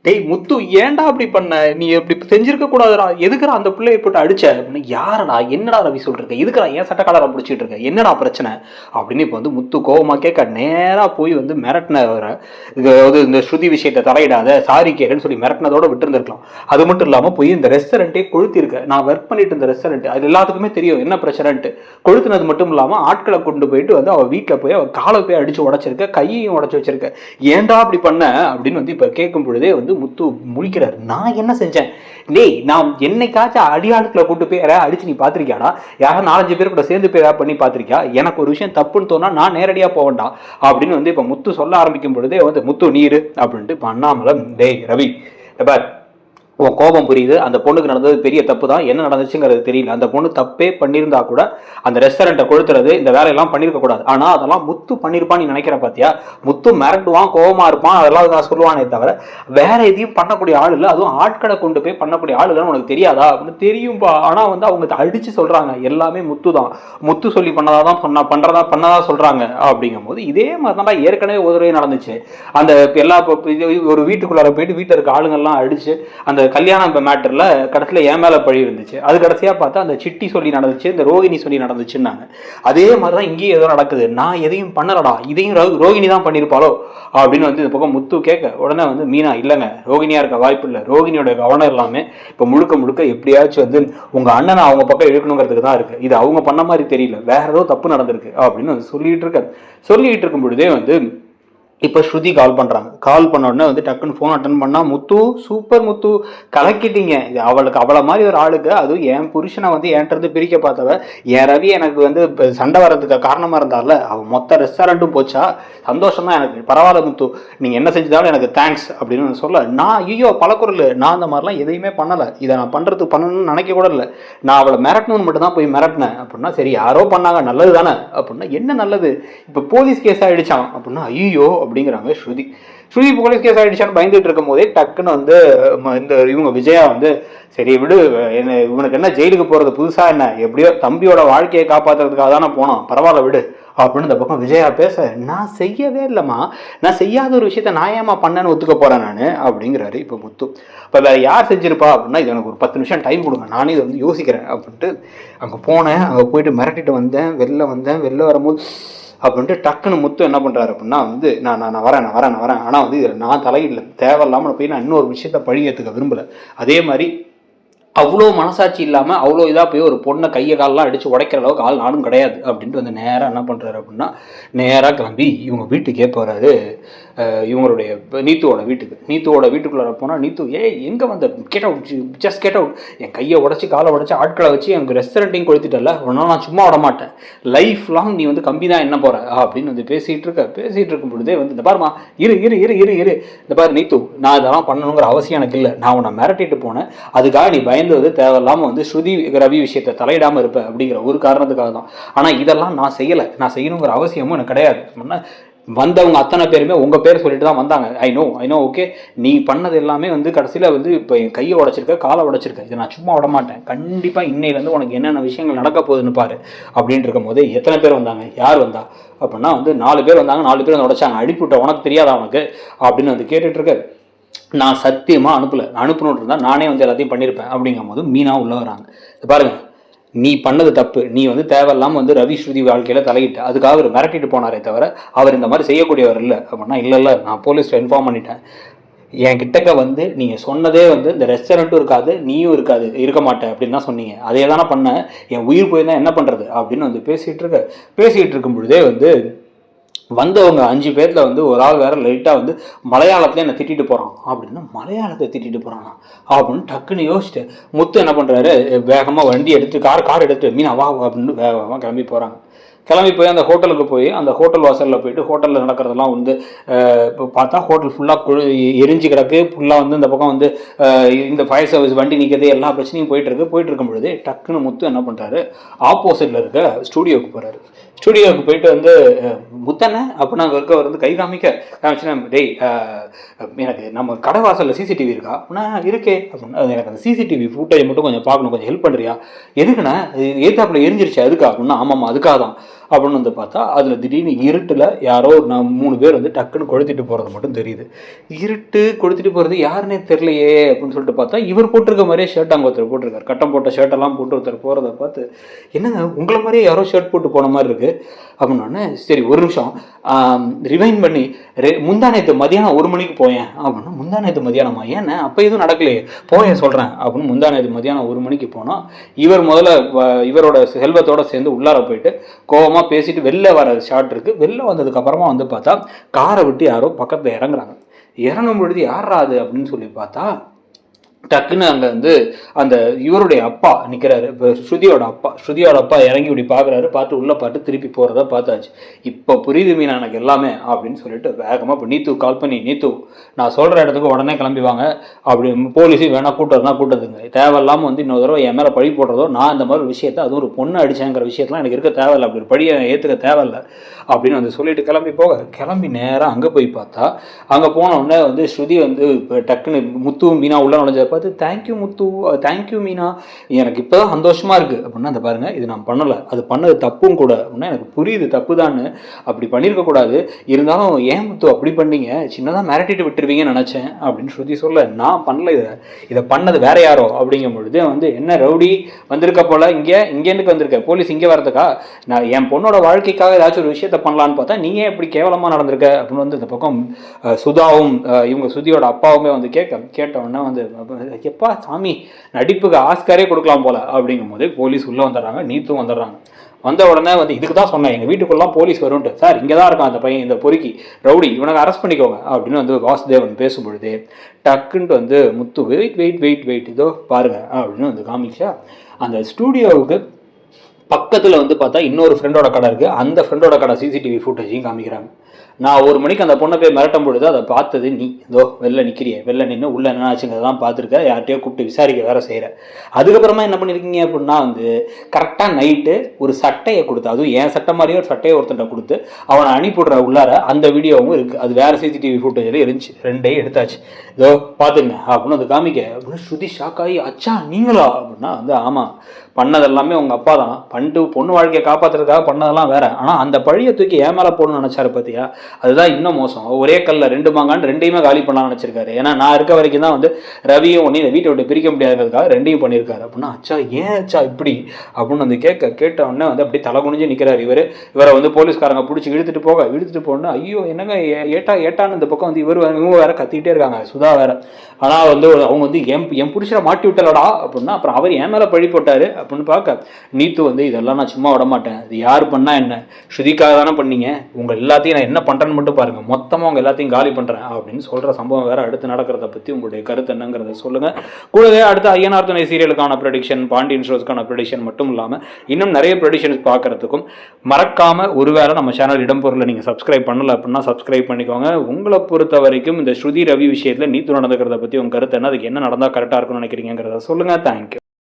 டேய் முத்து, ஏன்டா அப்படி பண்ண? நீ இப்படி செஞ்சிருக்க கூடாதுடா. எதுக்குடா அந்த பிள்ளையை போட்டு அடிச்ச அப்படின்னு. யாரடா, என்னடா ரவி சொல்லிருக்க, எதுக்குடா ஏன் சட்ட காலரை பிடிச்சிட்டு இருக்க, என்னடா பிரச்சனை அப்படின்னு இப்போ வந்து முத்து கோவமா கேட்க, நேரா போய் வந்து மிரட்டினவரை, அதாவது இந்த ஸ்ருதி விஷயத்தை தலையிடாத, சாரி கேட்கன்னு சொல்லி மிரட்டினதோட விட்டு இருந்திருக்கலாம். அது மட்டும் இல்லாமல் போய் இந்த ரெஸ்டாரண்ட்டே கொளுத்திருக்க. நான் ஒர்க் பண்ணிட்டு இருந்த ரெஸ்டாரண்ட், அது எல்லாத்துக்குமே தெரியும் என்ன பிரச்சனைன்ட்டு. கொளுத்துனது மட்டும் இல்லாமல் ஆட்களை கொண்டு போயிட்டு வந்து அவள் வீட்டில் போய் அவள் காலை போய் அடிச்சு உடச்சிருக்க, கையையும் உடச்சி வச்சிருக்க. ஏன்டா அப்படி பண்ண அப்படின்னு வந்து இப்போ கேட்கும் பொழுதே வந்து முத்து முழிக்கிறாரு. நான் என்ன செஞ்சேன்? டேய், நான் என்னைக்காச்சும் அடியாளுக்களை கூட்டு போய் யாராவது அடிச்சு நீ பாத்திருக்கியாடா? யாராவது 4-5 பேர் கூட சேர்ந்து போய் ஏதாவது பண்ணி பாத்திருக்கியா? எனக்கு ஒரு விஷயம் தப்புன்னு தோணா நான் நேரடியா போவேன்டா அப்படின்னு வந்து இப்ப முத்து சொல்ல ஆரம்பிக்கும் பொழுதே வந்து முத்து நீரு அப்படின்ட்டு இப்ப அண்ணாமலை, டேய் ரவி, உன் கோபம் புரியுது. அந்த பொண்ணுக்கு நடந்தது பெரிய தப்பு தான். என்ன நடந்துச்சுங்கிறது தெரியல. அந்த பொண்ணு தப்பே பண்ணியிருந்தா கூட அந்த ரெஸ்டாரண்ட்டை கொளுத்துறது, இந்த வேலையெல்லாம் பண்ணியிருக்க கூடாது. ஆனால் அதெல்லாம் முத்து பண்ணியிருப்பான்னு நீ நினைக்கிற பார்த்தியா? முத்து மிரட்டுவான், கோபமா இருப்பான், அதெல்லாம் நான் சொல்லுவானே தவிர வேற எதையும் பண்ணக்கூடிய ஆள் இல்லை. அதுவும் ஆட்களை கொண்டு போய் பண்ணக்கூடிய ஆள் இல்லைன்னு உனக்கு தெரியாதா அப்படின்னு. தெரியும்பா. ஆனால் வந்து அவங்க அடிச்சு சொல்றாங்க எல்லாமே முத்து தான், முத்து சொல்லி பண்ணதா தான் பண்ணதா சொல்றாங்க. அப்படிங்கும் போது இதே மாதிரி தான் ஏற்கனவே ஒரு நடந்துச்சு. அந்த எல்லா ஒரு வீட்டுக்குள்ளார போயிட்டு வீட்டில் இருக்க ஆளுங்கள்லாம் அடிச்சு அந்த கல்யாணம் மேட்டர்ல கடைசியில் என் மேல பழி இருந்துச்சு. அது கடைசியா பார்த்தா அந்த சிட்டி சொல்லி நடந்துச்சு, இந்த ரோகிணி சொல்லி நடந்துச்சுன்னாங்க. அதே மாதிரிதான் இங்கேயும் ஏதோ நடக்குது. நான் எதையும் பண்ணலடா, இதையும் ரோகிணி தான் பண்ணிருப்பாளோ அப்படின்னு வந்து இந்த பக்கம் முத்து கேட்க, உடனே வந்து மீனா, இல்லைங்க, ரோகிணியா இருக்க வாய்ப்பு இல்லை. ரோகிணியோட கவனம் எல்லாமே இப்போ முழுக்க எப்படியாச்சும் வந்து உங்க அண்ணனை அவங்க பக்கம் இழுக்கணுங்கிறதுக்கு தான் இருக்கு. இது அவங்க பண்ண மாதிரி தெரியல, வேற ஏதோ தப்பு நடந்திருக்கு அப்படின்னு வந்து சொல்லிட்டு இருக்கும் பொழுதே வந்து இப்போ ஸ்ருதி கால் பண்ணுறாங்க. கால் பண்ண உடனே வந்து டக்குன்னு ஃபோன் அட்டன் பண்ணால், முத்து சூப்பர் முத்து, கலக்கிட்டீங்க. அவளுக்கு அவளை மாதிரி ஒரு ஆளுக்கு, அதுவும் என் புருஷனை வந்து என்கிட்ட பிரிக்க பார்த்தவ, என் ரவி எனக்கு வந்து சண்டை வர்றதுக்கு காரணமாக இருந்தால அவள் மொத்த ரெஸ்டாரண்ட்டும் போச்சா, சந்தோஷம் தான் எனக்கு, பரவாயில்ல முத்து, நீங்கள் என்ன செஞ்சாலும் எனக்கு தேங்க்ஸ் அப்படின்னு சொல்ல, நான் ஐயோ பலக்குரல், நான் அந்த மாதிரிலாம் எதையுமே பண்ணலை, இதை நான் பண்ணணும்னு நினைக்க கூட இல்லை, நான் அவளை மிரட்டணும்னு மட்டும் தான் போய் மிரட்டினேன் அப்படின்னா. சரி, யாரோ பண்ணாங்க, நல்லது தானே அப்படின்னா. என்ன நல்லது? இப்போ போலீஸ் கேஸ் ஆகிடுச்சான் அப்படின்னா. ஐயோ அப்படிங்கிறாங்க ஸ்ருதி. போலீஸ் கேஸ் ஆகிடுச்சான்னு பயந்துட்டு இருக்கும் போதே டக்குன்னு வந்து இந்த இவங்க விஜயா வந்து, சரி விடு, என்ன இவனுக்கு என்ன ஜெயிலுக்கு போகிறது புதுசா என்ன, எப்படியோ தம்பியோட வாழ்க்கையை காப்பாற்றுறதுக்காக தானே போனோம், பரவாயில்ல விடு அப்படின்னு இந்த பக்கம் விஜயா பேச, நான் செய்யவே இல்லைம்மா, நான் செய்யாத ஒரு விஷயத்த நான் ஏமா பண்ணேன்னு ஒத்துக்க போறேன் நான் அப்படிங்கிறாரு இப்போ முத்து. இப்போ வேற யார் செஞ்சிருப்பா அப்படின்னா, இது எனக்கு ஒரு 10 நிமிஷம் டைம் கொடுங்க, நானே இதை வந்து யோசிக்கிறேன் அப்படின்ட்டு அங்கே போனேன். அங்கே போயிட்டு மிரட்டிட்டு வந்தேன், வெளில வரும்போது அப்படின்ட்டு டக்குன்னு முத்து என்ன பண்ணுறாரு அப்படின்னா வந்து, நான் வரேன். ஆனால் வந்து இதில் நான் தலையிடல, தேவையில்லாமல் போய் நான் இன்னொரு விஷயத்த பழியத்துக்க விரும்பலை. அதே மாதிரி அவ்வளோ மனசாட்சி இல்லாமல் அவ்வளோ இதாக போய் ஒரு பொண்ணை கையை காலெலாம் அடித்து உடைக்கிற அளவுக்கு ஆள் நானும் கிடையாது அப்படின்ட்டு வந்து நேராக என்ன பண்ணுறாரு அப்படின்னா, நேராக கிளம்பி இவங்க வீட்டுக்கே போகிறாரு. இவங்களுடைய நீத்துவோட வீட்டுக்குள்ளார போனால், நீத்து எங்கே வந்த, கேட் அவுட், என் கையை உடச்சி காலை உடச்சி ஆட்களை வச்சு எனக்கு ரெஸ்டாரண்ட்டையும் கொளுத்திட்டல, ஒன்றும் நான் சும்மா விட மாட்டேன், லைஃப் லாங் நீ வந்து கம்பி தான் என்ன போகிற அப்படின்னு வந்து பேசிகிட்டு இருக்கும் பொழுதே வந்து, இந்த பாருமா, இரு, இந்த பாரு நீத்து, நான் இதெல்லாம் பண்ணணுங்கிற அவசியம் எனக்கு இல்லை, நான் உன்னை மிரட்டிட்டு போனேன், அதுக்காக நீ பயந்து வந்து தேவையில்லாமல் வந்து ஸ்ருதி ரவி விஷயத்தை தலையிடாமல் இருப்பேன் அப்படிங்கிற ஒரு காரணத்துக்காக தான். ஆனால் இதெல்லாம் நான் செய்யலை, நான் செய்யணுங்கிற அவசியமும் எனக்கு கிடையாது. வந்தவங்க அத்தனை பேருமே உங்க பேர் சொல்லிட்டு தான் வந்தாங்க. ஐ நோ ஓகே, நீ பண்ணது எல்லாமே வந்து கடைசியில் வந்து இப்போ என் கையை உடைச்சிருக்க, காலை உடைச்சிருக்க, இதை நான் சும்மா விட மாட்டேன், கண்டிப்பாக இன்னையிலேருந்து உனக்கு என்னென்ன விஷயங்கள் நடக்க போகுதுன்னு பாரு அப்படின்னு இருக்கும் போது, எத்தனை பேர் வந்தாங்க, யார் வந்தா அப்படின்னா வந்து 4 பேர் வந்தாங்க, 4 பேர் வந்து உடைச்சாங்க, அடிப்புட்ட உனக்கு தெரியாதா உனக்கு அப்படின்னு வந்து கேட்டுட்டு இருக்க. நான் சத்தியமாக அனுப்பணுன்னு இருந்தால் நானே வந்து எல்லாத்தையும் பண்ணியிருப்பேன் அப்படிங்கும் போது மீனா உள்ள வராங்க. பாருங்க, நீ பண்ணது தப்பு, நீ வந்து தேவையில்லாமல் வந்து ரவி ஸ்ருதி வாழ்க்கையில் தலையிட்டு அதுக்காக அவர் மிரட்டிட்டு போனாரே தவிர அவர் இந்த மாதிரி செய்யக்கூடியவர் இல்லை அப்படின்னா. இல்லை, நான் போலீஸில் இன்ஃபார்ம் பண்ணிட்டேன், என் கிட்டக்க வந்து நீங்கள் சொன்னதே வந்து இந்த ரெஸ்டாரண்ட்டும் இருக்காது, நீயும் இருக்க மாட்டேன் அப்படின்னு தான் சொன்னீங்க, அதே தானே பண்ண, என் உயிர் போயிருந்தா என்ன பண்ணுறது அப்படின்னு வந்து பேசிகிட்டு இருக்கும் பொழுதே வந்து வந்தவங்க 5 பேர்ல வந்து ஒரு ஆள் வேற லைட்டாக வந்து மலையாளத்துல என்னை திட்டிட்டு போகிறான் அப்படின்னா. மலையாளத்தை திட்டிட்டு போகிறானா அப்படின்னு டக்குன்னு யோசிச்சுட்டு முத்து என்ன பண்ணுறாரு, வேகமாக வண்டி எடுத்து கார் எடுத்து, மீனா வா அப்படின்னு வேகமாக கிளம்பி போய் அந்த ஹோட்டலுக்கு போய் அந்த ஹோட்டல் வாசலில் போயிட்டு ஹோட்டலில் நடக்கிறதெல்லாம் வந்து பார்த்தா ஹோட்டல் ஃபுல்லாக எரிஞ்சு கிடக்கு, ஃபுல்லாக வந்து இந்த பக்கம் வந்து இந்த ஃபயர் சர்வீஸ் வண்டி நிற்கிறது, எல்லா பிரச்சனையும் போயிட்டு இருக்கும் பொழுது டக்குன்னு முத்து என்ன பண்ணுறாரு, ஆப்போசிட்டில் இருக்க ஸ்டூடியோவுக்கு போகிறாரு. ஸ்டூடியோவுக்கு போயிட்டு வந்து, முத்தனை அப்படின்னா இருக்கவர் வந்து கை காமிச்சுன்னா, டேய் எனக்கு நம்ம கடை வாசலில் சிசிடிவி இருக்கா அப்படின்னா. இருக்கே அப்படின்னா, எனக்கு அந்த சிசிடிவி ஃபுட்டேஜ் மட்டும் கொஞ்சம் பார்க்கணும், கொஞ்சம் ஹெல்ப் பண்ணுறியா? எதுக்குண்ணா, ஏத்தாப்புல எரிஞ்சிருச்சு அதுக்கா அப்படின்னா. ஆமாம்மா அதுக்காக தான் அப்படின்னு வந்து பார்த்தா அதில் திடீர்னு இருட்டில் யாரோ 3 பேர் வந்து டக்குன்னு கொளுத்திட்டு போகிறது மட்டும் தெரியுது. இருட்டு கொளுத்திட்டு போகிறது யாருன்னே தெரியலையே அப்படின்னு சொல்லிட்டு பார்த்தா இவர் போட்டிருக்க மாதிரியே ஷர்ட் அங்கே ஒருத்தர் போட்டிருக்காரு. கட்டம் போட்ட ஷர்ட்டெல்லாம் போட்டு ஒருத்தர் போகிறத பார்த்து என்னங்க உங்களை மாதிரியே யாரோ ஷர்ட் போட்டு போன மாதிரி இருக்குது அப்படின்னோடனே சரி ஒரு நிமிஷம் ரிவைண்ட் பண்ணி முந்தானேத்து மதியானம் 1 மணிக்கு போயேன் அப்படின்னா முந்தானேத்து மதியானமா ஏன்னா அப்போ எதுவும் நடக்கலையே போயேன் சொல்கிறேன் அப்படின்னு முந்தானேத்து மதியானம் 1 மணிக்கு போனால் இவர் முதல்ல இவரோட செல்வத்தோடு சேர்ந்து உள்ளார போயிட்டு கோபமாக பேசிட்டு வெளில வர ஷாட் இருக்குது. வெளில வந்ததுக்கப்புறமா வந்து பார்த்தா காரை விட்டு யாரோ பக்கத்தில் இறங்குறாங்க. இறங்கும் பொழுது யாரா அது அப்படின்னு சொல்லி பார்த்தா டக்குன்னு அங்கே வந்து அந்த இவருடைய அப்பா நிற்கிறாரு. இப்போ ஸ்ருதியோட அப்பா இறங்கி இப்படி பார்க்குறாரு. பார்த்து உள்ளே பார்த்து திருப்பி போகிறத பார்த்தாச்சு. இப்போ புரியுது மீனா எனக்கு எல்லாமே அப்படின்னு சொல்லிட்டு வேகமாக இப்போ நீத்து கால் பண்ணி நீத்து நான் சொல்கிற இடத்துக்கு உடனே கிளம்பிவாங்க அப்படி போலீஸும் வேணா கூட்டுறதுனா கூட்டதுங்க தேவையில்லாமல் வந்து இன்னொரு தடவை என் மேலே பழி போடுறதோ நான் இந்த மாதிரி விஷயத்தை அதுவும் ஒரு பொண்ணு அடிச்சேங்கிற விஷயத்தெலாம் எனக்கு இருக்க தேவையில்லை அப்படி ஒரு பழியை ஏற்றுக்க தேவையில்லை அப்படின்னு வந்து சொல்லிட்டு கிளம்பி நேராக அங்கே போய் பார்த்தா அங்கே போனோடனே வந்து ஸ்ருதி வந்து இப்போ டக்குன்னு முத்து மீனா உள்ள நுழைஞ்சதை பார்த்து தேங்க்யூ முத்து தேங்க்யூ மீனா எனக்கு இப்போ தான் சந்தோஷமாக இருக்குது அப்படின்னா அந்த பாருங்கள் இது நான் பண்ணலை அது பண்ணது தப்பும் கூட அப்படின்னா எனக்கு புரியுது தப்பு தான்னு அப்படி பண்ணியிருக்கக்கூடாது இருந்தாலும் ஏன் முத்து அப்படி பண்ணீங்க சின்னதாக மிரட்டிட்டு விட்டுருவீங்கன்னு நினச்சேன் அப்படின்னு ஸ்ருதி சொல்ல நான் பண்ணல இதை பண்ணது வேற யாரோ அப்படிங்கும் பொழுது வந்து என்ன ரவுடி வந்திருக்க போல இங்கேருந்து வந்திருக்க போலீஸ் இங்கே வரதுக்கா நான் என் பொண்ணோட வாழ்க்கைக்காக ஏதாச்சும் ஒரு விஷயத்த பண்ணலான்னு பார்த்தா நீங்கள் எப்படி கேவலமாக நடந்திருக்க அப்படின்னு வந்து இந்த பக்கம் சுதாவும் இவங்க ஸ்ருதியோட அப்பாவுமே வந்து கேட்டவுடனே வந்து எப்பா சாமி நடிப்புக்கு ஆஸ்காரே கொடுக்கலாம் போல அப்படிங்கும் போது போலீஸ் உள்ளே வந்துடுறாங்க. நீத்தும் வந்துடுறாங்க. வந்த உடனே வந்து இதுக்கு தான் சொன்னேன் எங்கள் வீட்டுக்குள்ளலாம் போலீஸ் வரும்ட்டு சார் இங்கே தான் இருக்கான் அந்த பையன் இந்த பொறுக்கி ரவுடி இவனுக்கு அரெஸ்ட் பண்ணிக்கோங்க அப்படின்னு வந்து வாசுதேவன் பேசும்பொழுது டக்குன்ட்டு வந்து முத்து வெயிட் இதோ பாருங்க அப்படின்னு வந்து காமிச்சா அந்த ஸ்டூடியோவுக்கு பக்கத்தில் வந்து பார்த்தா இன்னொரு ஃப்ரெண்டோட கடை இருக்குது. அந்த ஃப்ரெண்டோட கடை சிசிடிவி ஃபுட்டேஜையும் காமிக்கிறாங்க. நான் 1 மணிக்கு அந்த பொண்ணை போய் மிரட்டும் பொழுது அதை பார்த்தது நீ இதோ வெளில நிற்கிறிய வெளில நின்று உள்ளே என்ன ஆச்சுங்கிறதான் பார்த்துருக்க யார்கிட்டயோ கூப்பிட்டு விசாரிக்க வேற செய்கிற. அதுக்கப்புறமா என்ன பண்ணியிருக்கீங்க அப்படின்னா வந்து கரெக்டாக நைட்டு ஒரு சட்டையை கொடுத்து அதுவும் என் சட்டை மாதிரியே ஒரு சட்டையை ஒருத்தன்ட்ட கொடுத்து அவனை அனுப்பிவிடுற உள்ளார அந்த வீடியோவும் இருக்குது. அது வேறு சிசிடிவி ஃபுட்டேஜில் இருந்துச்சு. 2 எடுத்தாச்சு இதோ பார்த்துங்க அப்படின்னு அது காமிக்க அப்படின்னு ஸ்ருதி ஷாக் ஆகி அச்சா நீங்களா அப்படின்னா வந்து ஆமாம் பண்ணதெல்லாமே உங்கள் அப்பா தான் பண்ணிட்டு பொண்ணு வாழ்க்கையை காப்பாற்றுறதுக்காக பண்ணதெல்லாம் வேற. ஆனால் அந்த பழியை தூக்கி ஏன் மேலே போடணும்னு நினச்சாரு பார்த்தியா அதுதான் இன்னும் மோசம். ஒரே கல்ல 2 மாங்கான்னு 2யுமே காலி பண்ணலாம்னு நினச்சிருக்காரு. ஏன்னா நான் இருக்க வரைக்கும் தான் வந்து ரவியும் ஒன்று இந்த வீட்டை விட்டு பிரிக்க முடியாதுங்கிறதுக்காக 2யும் பண்ணியிருக்காரு அப்படின்னா அச்சா ஏன் அச்சா இப்படி அப்படின்னு வந்து கேட்ட உடனே வந்து அப்படி தலை குனிஞ்சு நிற்கிறார். இவரை வந்து போலீஸ்காரங்க பிடிச்சி இழுத்துட்டு போகணும்னா ஐயோ என்னங்க ஏட்டான்னு இந்த பக்கம் வந்து இவங்க வேற கத்திக்கிட்டே இருக்காங்க சுதா வேற. ஆனால் வந்து அவங்க வந்து என் புடிச்சரை மாட்டி விட்டலடா அப்படின்னா அப்புறம் அவர் என் மேலே பழி போட்டாரு அப்படின்னு பார்க்க நீத்து வந்து இதெல்லாம் நான் சும்மா விட மாட்டேன் இது யார் பண்ணா என்ன ஸ்ருதிக்காக தானே பண்ணீங்க உங்கள் எல்லாத்தையும் நான் என்ன பண்ணுறேன்னு மட்டும் பாருங்கள் மொத்தமாக உங்கள் எல்லாத்தையும் காலி பண்ணுறேன் அப்படின்னு சொல்கிற சம்பவம் வேறு அடுத்து நடக்கிறத பற்றி உங்களுடைய கருத்து என்னங்கிறத சொல்லுங்கள். கூடவே அடுத்து ஐயனார் துணை சீரியலுக்கான ப்ரெடிக்ஷன் பாண்டியன் ஷோஸ்க்கான ப்ரெடிக்ஷன் மட்டும் இல்லாமல் இன்னும் நிறைய ப்ரெடிக்ஷன்ஸ் பார்க்குறதுக்கும் மறக்காமல் ஒருவேளை நம்ம சேனல் இடம்பொருளை நீங்கள் சப்ஸ்கிரைப் பண்ணல அப்படின்னா சப்ஸ்கிரைப் பண்ணிக்கோங்க. உங்களை பொறுத்த வரைக்கும் இந்த ஸ்ருதி ரவி விஷயத்தில் நீத்து நடந்துக்கிறத பற்றி உங்கள் கருத்து என்ன அதுக்கு என்ன நடந்தால் கரெக்டாக இருக்கும்னு நினைக்கிறீங்கிறத சொல்லுங்கள். தேங்க்யூ.